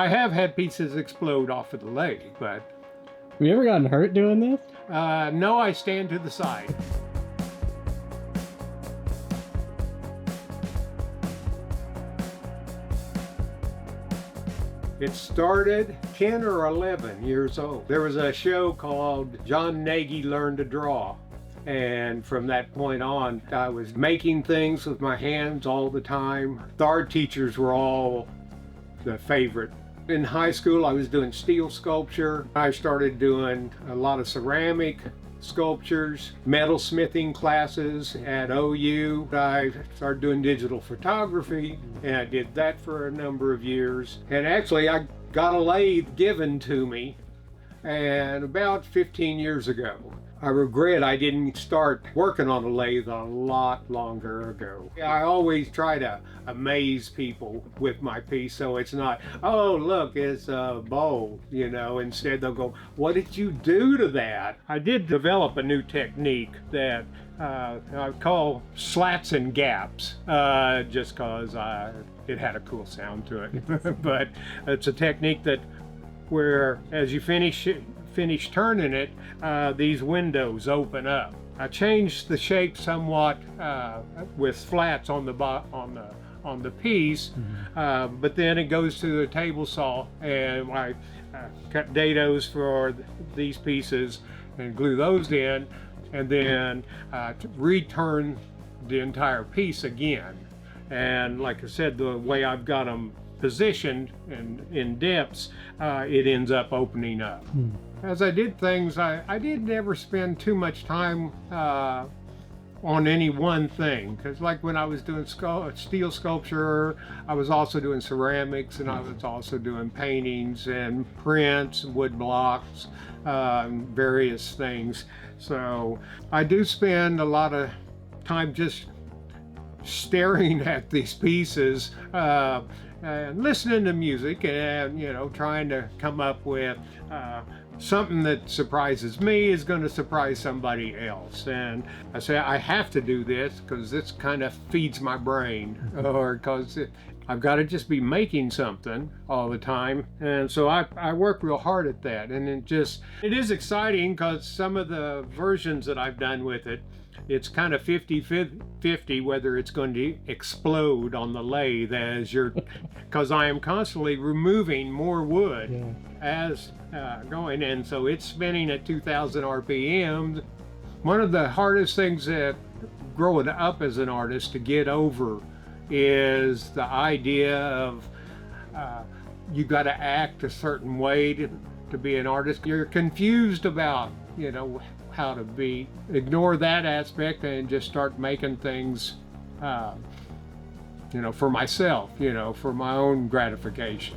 I have had pieces explode off of the lathe, but Have you ever gotten hurt doing this? no, I stand to the side. It started 10 or 11 years old. There was a show called John Nagy Learned to Draw. And from that point on, I was making things with my hands all the time. The art teachers were all the favorite. In high school, I was doing steel sculpture. I started doing a lot of ceramic sculptures, metal smithing classes at OU. I started doing digital photography, and I did that for a number of years. And actually, I got a lathe given to me, and about 15 years ago. I regret I didn't start working on a lathe a lot longer ago. I always try to amaze people with my piece, so it's not, oh look, it's a bowl, you know. Instead they'll go, what did you do to that? I did develop a new technique that I call slats and gaps, just because it had a cool sound to it. But it's a technique that where as you finish turning it, these windows open up. I changed the shape somewhat with slats on the piece, but then it goes to the table saw, and I cut dados for these pieces and glue those in, and then return the entire piece again. And like I said, the way I've got them positioned and in depths, it ends up opening up. As I did things, I did never spend too much time on any one thing, because like when I was doing steel sculpture, I was also doing ceramics, and I was also doing paintings and prints, wood blocks, various things. So I do spend a lot of time just staring at these pieces, and listening to music, and trying to come up with something that surprises me is going to surprise somebody else. And I say I have to do this because this kind of feeds my brain, or because I've got to just be making something all the time. And so I work real hard at that, and it is exciting because some of the versions that I've done with it, it's kind of 50-50 whether it's going to explode on the lathe because I am constantly removing more wood as going, and so it's spinning at 2,000 RPMs. One of the hardest things that growing up as an artist to get over is the idea of you got to act a certain way to be an artist. You're confused about how to be. Ignore that aspect and just start making things for myself, for my own gratification.